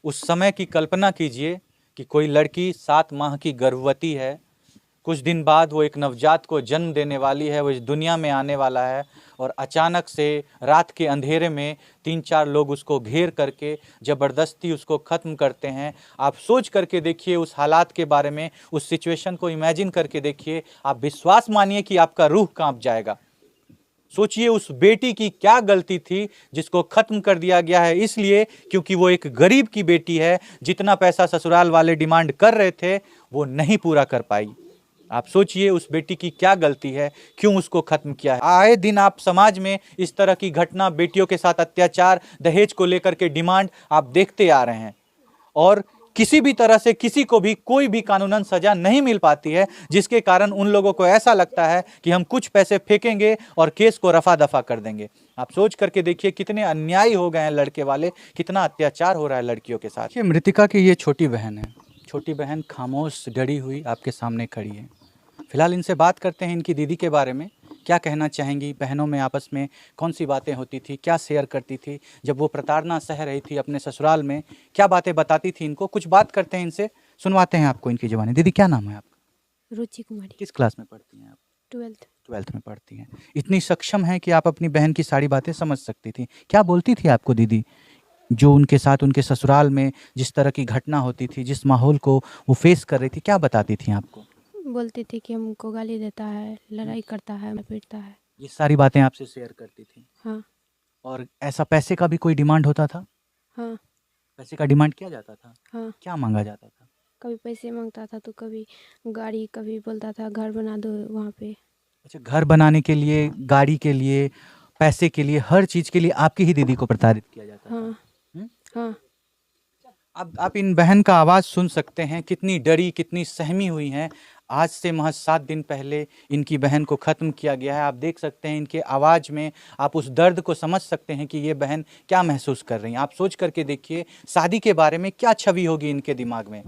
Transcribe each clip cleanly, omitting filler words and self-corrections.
उस समय की कल्पना कीजिए कि कोई लड़की 7 माह की गर्भवती है, कुछ दिन बाद वो एक नवजात को जन्म देने वाली है, वो इस दुनिया में आने वाला है और अचानक से रात के अंधेरे में 3-4 लोग उसको घेर करके ज़बरदस्ती उसको ख़त्म करते हैं। आप सोच करके देखिए उस हालात के बारे में, उस सिचुएशन को इमेजिन करके देखिए, आप विश्वास मानिए कि आपका रूह कांप जाएगा। सोचिए उस बेटी की क्या गलती थी जिसको खत्म कर दिया गया है, इसलिए क्योंकि वो एक गरीब की बेटी है। जितना पैसा ससुराल वाले डिमांड कर रहे थे वो नहीं पूरा कर पाई। आप सोचिए उस बेटी की क्या गलती है, क्यों उसको खत्म किया है। आए दिन आप समाज में इस तरह की घटना, बेटियों के साथ अत्याचार, दहेज को लेकर के डिमांड आप देखते आ रहे हैं और किसी भी तरह से किसी को भी कोई भी कानूनन सजा नहीं मिल पाती है, जिसके कारण उन लोगों को ऐसा लगता है कि हम कुछ पैसे फेंकेंगे और केस को रफा दफा कर देंगे। आप सोच करके देखिए कितने अन्यायी हो गए हैं लड़के वाले, कितना अत्याचार हो रहा है लड़कियों के साथ। ये मृतिका की ये छोटी बहन है, छोटी बहन खामोश डरी हुई आपके सामने खड़ी है। फिलहाल इनसे बात करते हैं इनकी दीदी के बारे में, क्या कहना चाहेंगी, बहनों में आपस में कौन सी बातें होती थी, क्या शेयर करती थी जब वो प्रताड़ना सह रही थी अपने ससुराल में, क्या बातें बताती थी इनको। कुछ बात करते हैं इनसे, सुनवाते हैं आपको इनकी जुबानी। दीदी क्या नाम है आपका? रुचि कुमारी। किस क्लास में पढ़ती हैं आप? 12th में पढ़ती हैं। इतनी सक्षम है कि आप अपनी बहन की सारी बातें समझ सकती थी। क्या बोलती थी आपको दीदी, जो उनके साथ उनके ससुराल में जिस तरह की घटना होती थी, जिस माहौल को वो फेस कर रही थी, क्या बताती थी आपको? बोलती थी कि हमको गाली देता है, लड़ाई करता है, पीटता है। ये सारी बातें आपसे शेयर करती थी? हाँ। और ऐसा पैसे का भी कोई डिमांड होता था? हाँ। पैसे का डिमांड किया जाता था? हाँ। क्या मांगा जाता था? कभी पैसे मांगता था तो कभी गाड़ी, कभी बोलता था घर बना दो वहाँ पे। अच्छा, घर बनाने के लिए, गाड़ी के लिए, पैसे के लिए, हर चीज़ के लिए आपकी ही दीदी को प्रताड़ित किया जाता हाँ। था? हाँ। अब आप इन बहन का आवाज़ सुन सकते हैं, कितनी डरी, कितनी सहमी हुई हैं। आज से महज 7 दिन पहले इनकी बहन को ख़त्म किया गया है। आप देख सकते हैं इनके आवाज़ में, आप उस दर्द को समझ सकते हैं कि ये बहन क्या महसूस कर रही हैं। आप सोच करके देखिए शादी के बारे में क्या छवि होगी इनके दिमाग में,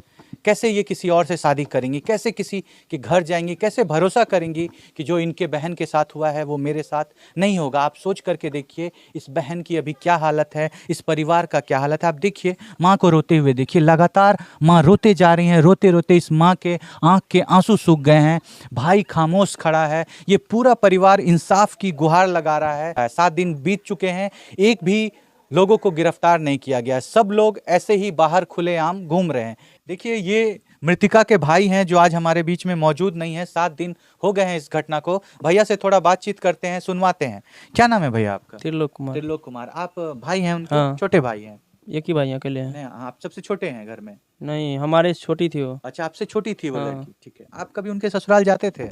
कैसे ये किसी और से शादी करेंगी, कैसे किसी के घर जाएंगी, कैसे भरोसा करेंगी कि जो इनके बहन के साथ हुआ है वो मेरे साथ नहीं होगा। आप सोच करके देखिए इस बहन की अभी क्या हालत है, इस परिवार का क्या हालत है। आप देखिए माँ को रोते हुए देखिए, लगातार माँ रोते जा रही हैं, रोते रोते इस माँ के आंख के आंसू सूख गए हैं। भाई खामोश खड़ा है, ये पूरा परिवार इंसाफ की गुहार लगा रहा है। 7 दिन बीत चुके हैं, एक भी लोगों को गिरफ्तार नहीं किया गया, सब लोग ऐसे ही बाहर खुलेआम घूम रहे हैं। देखिए ये मृतिका के भाई हैं जो आज हमारे बीच में मौजूद नहीं है। 7 दिन हो गए हैं इस घटना को। भैया से थोड़ा बातचीत करते हैं, सुनवाते हैं। क्या नाम है भैया आपका? त्रिलोक कुमार। त्रिलोक कुमार। आप भाई हैं उनके? हाँ। छोटे भाई हैं? एक ही भाई अकेले हैं। नहीं, आप सबसे छोटे हैं घर में? नहीं, हमारे से छोटी थी वो। अच्छा, आपसे छोटी थी वो हाँ। लड़की, ठीक है। आप कभी उनके ससुराल जाते थे?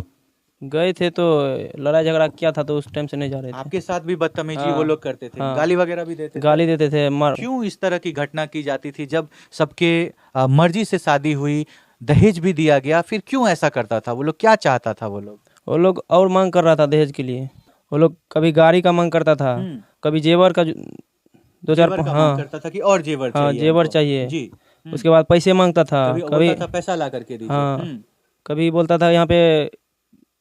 गए थे तो लड़ाई झगड़ा किया था तो उस टाइम से नहीं जा रहे थे। आपके साथ भी बदतमीजी हाँ। वो लोग करते थे? हाँ। गाली वगैरह भी देते थे? गाली देते थे, मार। क्यों इस तरह की घटना की जाती थी जब सबके मर्जी से शादी हुई, दहेज भी दिया गया, फिर क्यों ऐसा करता था वो लोग? क्या चाहता था वो लोग? वो लोग और मांग कर रहा था दहेज के लिए। वो लोग कभी गाड़ी का मांग करता था, कभी जेवर का 2-4। जेवर का हाँ। मांग करता था कि और जेवर हाँ, चाहिए जेवर हमको। चाहिए। जी। उसके बाद पैसे मांगता था, कभी कभी बोलता था पैसा ला करके दीजिए। हाँ, कभी बोलता था यहाँ पे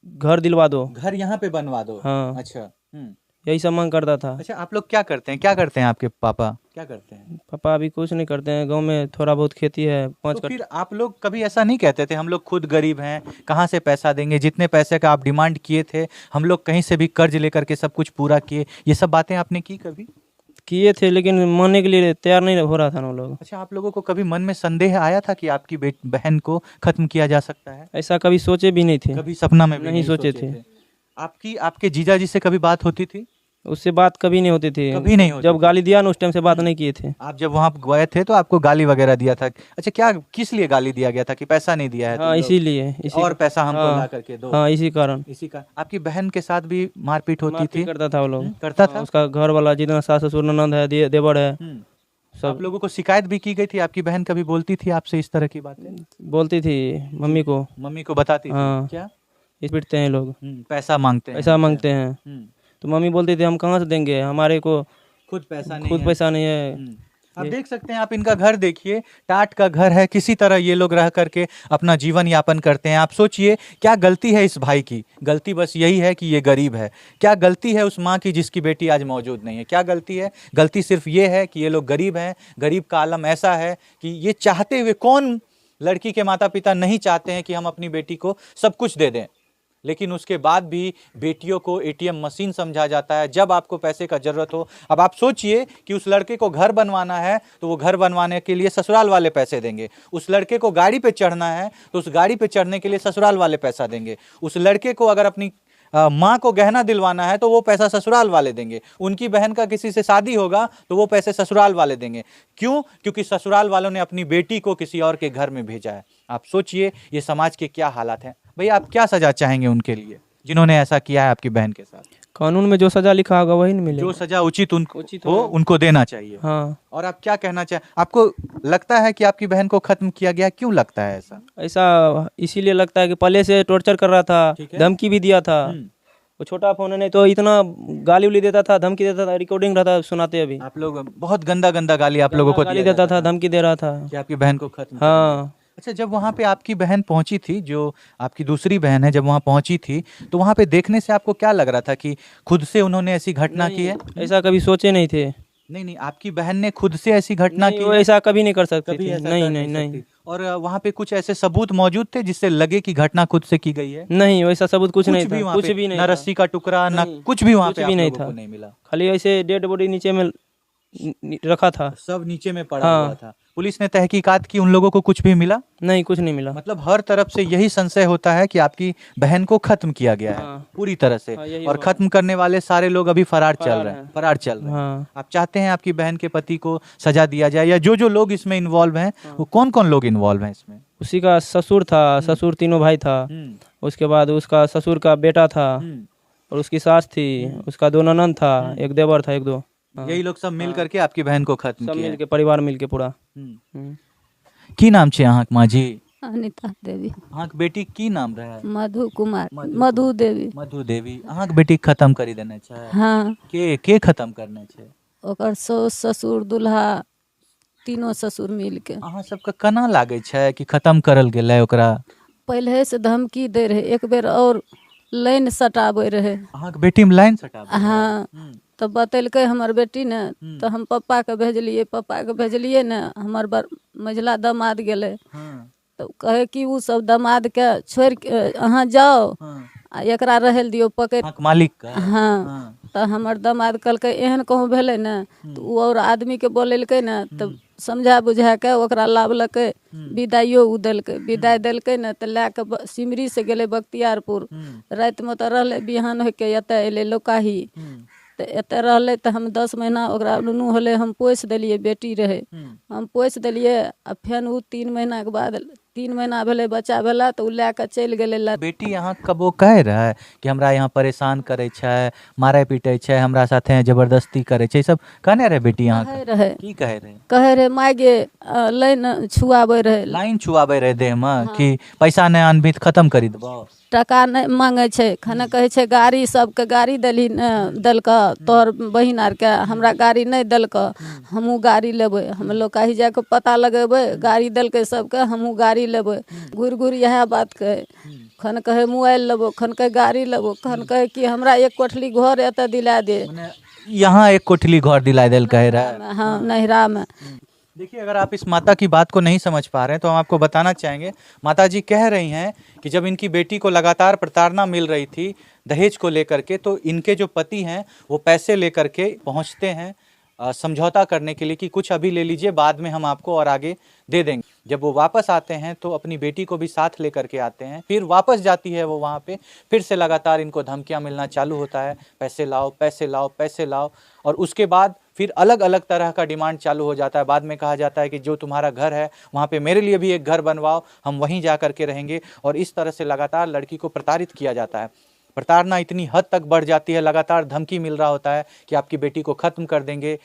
घर दिलवा दो, घर यहाँ पे बनवा दो। हाँ। अच्छा। यही सब मांग करता था। अच्छा, आप लोग क्या करते हैं, क्या करते हैं आपके पापा, क्या करते हैं? पापा अभी कुछ नहीं करते हैं, गांव में थोड़ा बहुत खेती है, 5 तो फिर आप लोग कभी ऐसा नहीं कहते थे हम लोग खुद गरीब हैं, कहाँ से पैसा देंगे, जितने पैसे का आप डिमांड किए थे हम लोग कहीं से भी कर्ज लेकर के सब कुछ पूरा किए, ये सब बातें आपने की कभी? किए थे लेकिन मानने के लिए तैयार नहीं हो रहा था ना लोग। अच्छा, आप लोगों को कभी मन में संदेह आया था कि आपकी बहन को खत्म किया जा सकता है? ऐसा कभी सोचे भी नहीं थे, कभी सपना में भी नहीं सोचे थे। आपकी आपके जीजा जी से कभी बात होती थी? उससे बात कभी नहीं होती थी, कभी नहीं होती जब थी। गाली दिया ना उस टाइम से बात नहीं किए थे। आप जब वहाँ गए थे तो आपको गाली वगैरह दिया था? अच्छा, क्या किस लिए गाली दिया गया था कि पैसा नहीं दिया है हाँ, तुम लोग? इसीलिए और पैसा हमको हाँ, ला करके दो। हाँ, इसी कारण। इसी का आपकी बहन के साथ भी मारपीट होती मारपीट थी? करता था वो लोग। करता हाँ, था? उसका घर वाला जितना सास ससुर ननद है, देवर है, आप सब लोगों को शिकायत भी की गई थी? आपकी बहन कभी बोलती थी आपसे इस तरह की बातें? बोलती थी मम्मी को। मम्मी को बताती थी? हाँ। क्या? इस पीटते हैं लोग, पैसा मांगते हैं? पैसा मांगते हैं। तो मम्मी बोलती थी हम कहाँ से देंगे, हमारे को खुद पैसा नहीं खुद है। पैसा नहीं है। आप देख सकते हैं, आप इनका घर देखिए, टाट का घर है, किसी तरह ये लोग रह करके अपना जीवन यापन करते हैं। आप सोचिए क्या गलती है इस भाई की? गलती बस यही है कि ये गरीब है। क्या गलती है उस माँ की जिसकी बेटी आज मौजूद नहीं है? क्या गलती है? गलती सिर्फ ये है कि ये लोग गरीब हैं। गरीब का आलम ऐसा है कि ये चाहते हुए, कौन लड़की के माता पिता नहीं चाहते हैं कि हम अपनी बेटी को सब कुछ दे दें, लेकिन उसके बाद भी बेटियों को एटीएम मशीन समझा जाता है जब आपको पैसे का जरूरत हो। अब आप सोचिए कि उस लड़के को घर बनवाना है तो वो घर बनवाने के लिए ससुराल वाले पैसे देंगे। उस लड़के को गाड़ी पे चढ़ना है तो उस गाड़ी पे चढ़ने के लिए ससुराल वाले पैसा देंगे। उस लड़के को अगर अपनी माँ को गहना दिलवाना है तो वो पैसा ससुराल वाले देंगे। उनकी बहन का किसी से शादी होगा तो वो पैसे ससुराल वाले देंगे। क्यों? क्योंकि ससुराल वालों ने अपनी बेटी को किसी और के घर में भेजा है। आप सोचिए ये समाज के क्या हालात हैं। भैया आप क्या सजा चाहेंगे उनके लिए जिन्होंने ऐसा किया है आपकी बहन के साथ? कानून में जो सजा लिखा होगा वही न मिलेगा। जो सजा उचित उचित हो उनको देना चाहिए। हाँ। और आप क्या कहना चाहें? आपको लगता है कि आपकी बहन को खत्म किया गया? क्यों लगता है ऐसा? ऐसा इसीलिए लगता है कि पहले से टॉर्चर कर रहा था, ठीक है। धमकी भी दिया था। वो छोटा फोन है, नहीं तो इतना गाली उली देता था, धमकी देता था, रिकॉर्डिंग रहता सुनाते अभी। आप लोग बहुत गंदा गंदा गाली आप लोगों को गाली दिया देता जाता था, धमकी दे रहा था। कि आपकी बहन को खत्म करना है। हाँ। अच्छा, जब वहाँ पे आपकी बहन पहुंची थी, जो आपकी दूसरी बहन है, जब वहाँ पहुंची थी तो वहाँ पे देखने से आपको क्या लग रहा था कि खुद से उन्होंने ऐसी घटना की है? ऐसा कभी सोचे नहीं थे। नहीं, आपकी बहन ने खुद से ऐसी घटना की वो है? ऐसा कभी नहीं कर सकते कभी थे। ऐसा नहीं कर नहीं सकती। नहीं और वहाँ पे कुछ ऐसे सबूत मौजूद थे जिससे लगे कि घटना खुद से की गई है? नहीं, वैसा सबूत कुछ नहीं था। वहाँ कुछ पे भी नहीं ना था। रस्सी का टुकड़ा ना नहीं, कुछ भी वहाँ कुछ पे भी आप नहीं लोगों को था। नहीं मिला? खाली ऐसे डेड बॉडी नीचे में रखा था। सब नीचे में पड़ा हाँ। हुआ था। पुलिस ने तहकीकात की, उन लोगों को कुछ भी मिला? नहीं, कुछ नहीं मिला। मतलब हर तरफ से यही संशय होता है कि आपकी बहन को खत्म किया गया है हाँ। पूरी तरह से। हाँ, यही और हुआ। खत्म करने वाले सारे लोग अभी फरार चल फरार रहे हैं, हैं। फरार चल रहे हैं। हाँ। आप चाहते हैं आपकी बहन के पति को सजा दिया जाए, या जो जो लोग इसमें इन्वॉल्व हैं वो कौन कौन लोग इन्वॉल्व हैं इसमें? उसी का ससुर था, ससुर तीनों भाई था। उसके बाद उसका ससुर का बेटा था, और उसकी सास थी, उसका दो ननद था, एक देवर था, एक दो। हाँ। यही लोग सब मिल करके आपकी बहन को खत्म सब किया मिल के, परिवार मिल के पूरा। है। की नाम छे अहाँक माँ जी? अनिता देवी। अहाँक बेटी की नाम रहे? मधु कुमार। मधु मधु देवी। मधु देवी। अहाँक बेटी खत्म करी देने छै? हाँ। के खत्म करने छै? ओकर साउस ससुर दूल्हा तीनों ससुर मिल के। अहाँ सबके केना लागे छै कि खत्म करल गेलै ओकरा? पहले से धमकी दे रहे, एक बेर और लाइन सटाबे रहे। अहाँक बेटी में लाइन सटाबे? हाँ। तो बतेलकै हमर बेटी ने, तो हम पप्पा के भेजलिए ने, हमर मझला दामाद गेले तो कहे कि उ सब दामाद के छोड़ के अहाँ जाओ आ एकरा रहे दियो पकड़ मालिक का। हाँ। तो हमर दामाद कहलकै एहन कहूँ भेलै ने तो उ और आदमी के बोलेलकै ने, तो समझा बुझा के ओकरा लावलकै, विदाइयो उ देलकै। विदाई देलकै ने तो लए के सिमरी से गेलै बख्तियारपुर। राति में तो रहलै, बिहान होके एतऽ एलै लोकाही। तो एतऽ रहलै तो हम 10 महीना ओकरा नुनू होलै, हम पोसि देलिए, बेटी रहे हम पोसि देलिए। आ फेन उ 3 महीना के बाद 3 महीना भेलै बच्चा भेला तो उ लए के चलि गेलै। बेटी यहाँ कबो कहे रहे कि हमरा यहाँ परेशान करे छै, मारे पीटे छै, हमरा साथे जबरदस्ती करे छै, सब कहने रहे बेटी यहाँ? कहे रहे। की कहे रहे? कहे रहे माय गे लाइन छुआबे रहे। लाइन छुआबे रहे देह में कि पैसा नहीं आनबी तो खत्म करी देबो? टका नहीं मांगे छै, खाना कहे छै गाड़ी सबके गाड़ी देली देलक, तोहर बहिन आर के हमरा गाड़ी नहीं देलक, हमहू गाड़ी लेबै। हम लोग कहीं जाके पता लगेबै, गाड़ी देलकै सबके, हमहू गाड़ी लेबै। घुर घुर यह बात कहे। खन कहे मोबाइल लेबो, खन कहे गाड़ी लेबो, खन कहे कि हमरा एक कोठली घर एतऽ दिला दे। यहाँ एक कोठली घर दिला दिल कहे रहे? हाँ, नहिरा में। देखिए, अगर आप इस माता की बात को नहीं समझ पा रहे हैं तो हम आपको बताना चाहेंगे। माता जी कह रही हैं कि जब इनकी बेटी को लगातार प्रताड़ना मिल रही थी दहेज को लेकर के, तो इनके जो पति हैं वो पैसे लेकर के पहुंचते हैं समझौता करने के लिए कि कुछ अभी ले लीजिए, बाद में हम आपको और आगे दे देंगे। जब वो वापस आते हैं तो अपनी बेटी को भी साथ लेकर के आते हैं। फिर वापस जाती है वो वहाँ पे, फिर से लगातार इनको धमकियाँ मिलना चालू होता है, पैसे लाओ पैसे लाओ पैसे लाओ। और उसके बाद फिर अलग अलग तरह का डिमांड चालू हो जाता है। बाद में कहा जाता है कि जो तुम्हारा घर है वहाँ पे मेरे लिए भी एक घर बनवाओ, हम वहीं जा कर के रहेंगे। और इस तरह से लगातार लड़की को प्रताड़ित किया जाता है। प्रताड़ना इतनी हद तक बढ़ जाती है, लगातार धमकी मिल रहा होता है कि आपकी बेटी को ख़त्म कर देंगे,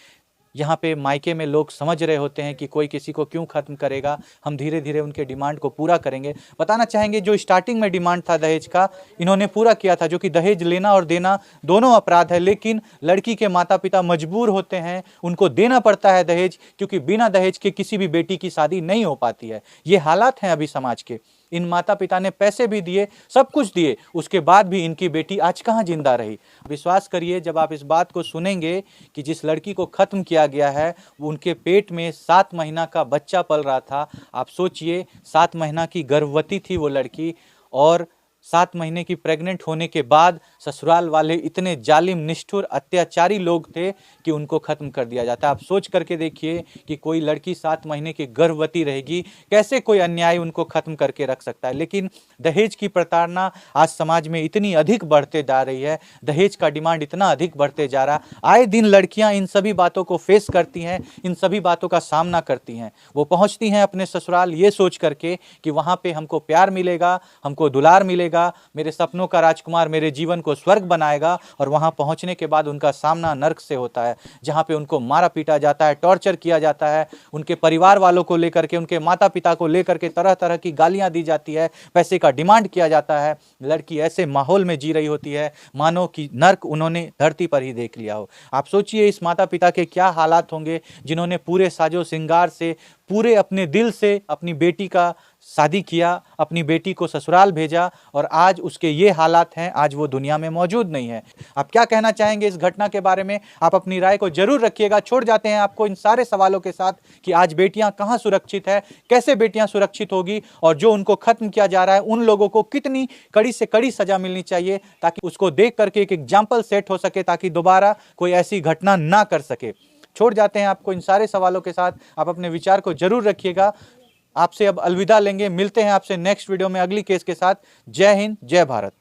यहाँ पे मायके में लोग समझ रहे होते हैं कि कोई किसी को क्यों ख़त्म करेगा, हम धीरे धीरे उनके डिमांड को पूरा करेंगे। बताना चाहेंगे जो स्टार्टिंग में डिमांड था दहेज का, इन्होंने पूरा किया था, जो कि दहेज लेना और देना दोनों अपराध है, लेकिन लड़की के माता पिता मजबूर होते हैं, उनको देना पड़ता है दहेज, क्योंकि बिना दहेज के किसी भी बेटी की शादी नहीं हो पाती है। ये हालात हैं अभी समाज के। इन माता पिता ने पैसे भी दिए, सब कुछ दिए, उसके बाद भी इनकी बेटी आज कहाँ जिंदा रही। विश्वास करिए, जब आप इस बात को सुनेंगे कि जिस लड़की को खत्म किया गया है वो उनके पेट में 7 महीना का बच्चा पल रहा था। आप सोचिए, 7 महीना की गर्भवती थी वो लड़की, और 7 महीने की प्रेग्नेंट होने के बाद ससुराल वाले इतने जालिम, निष्ठुर, अत्याचारी लोग थे कि उनको खत्म कर दिया जाता है। आप सोच करके देखिए कि कोई लड़की 7 महीने की गर्भवती रहेगी, कैसे कोई अन्याय उनको खत्म करके रख सकता है। लेकिन दहेज की प्रताड़ना आज समाज में इतनी अधिक बढ़ते जा रही है, दहेज का डिमांड इतना अधिक बढ़ते जा रहा है। आए दिन लड़कियां इन सभी बातों को फेस करती हैं, इन सभी बातों का सामना करती हैं। वो पहुंचती हैं अपने ससुराल ये सोच करके कि वहां पे हमको प्यार मिलेगा, हमको दुलार मिलेगा, मेरे सपनों का राजकुमार मेरे जीवन को स्वर्ग बनाएगा। और वहां पहुंचने के बाद उनका सामना नर्क से होता है, जहां पे उनको मारा पीटा जाता है, टॉर्चर किया जाता है, उनके परिवार वालों को लेकर के, उनके माता पिता को लेकर के तरह तरह की गालियां दी जाती है, पैसे का डिमांड किया जाता है। लड़की ऐसे माहौल में जी रही होती है मानो कि नर्क उन्होंने धरती पर ही देख लिया हो। आप सोचिए इस माता पिता के क्या हालात होंगे, जिन्होंने पूरे साजो श्रृंगार से, पूरे अपने दिल से अपनी बेटी का शादी किया, अपनी बेटी को ससुराल भेजा, और आज उसके ये हालात हैं, आज वो दुनिया में मौजूद नहीं है। आप क्या कहना चाहेंगे इस घटना के बारे में? आप अपनी राय को जरूर रखिएगा। छोड़ जाते हैं आपको इन सारे सवालों के साथ कि आज बेटियां कहां सुरक्षित है, कैसे बेटियां सुरक्षित होगी, और जो उनको खत्म किया जा रहा है उन लोगों को कितनी कड़ी से कड़ी सजा मिलनी चाहिए, ताकि उसको देख करके एक एग्जाम्पल सेट हो सके, ताकि दोबारा कोई ऐसी घटना ना कर सके। छोड़ जाते हैं आपको इन सारे सवालों के साथ। आप अपने विचार को जरूर रखिएगा। आपसे अब अलविदा लेंगे, मिलते हैं आपसे नेक्स्ट वीडियो में अगली केस के साथ। जय हिंद, जय भारत।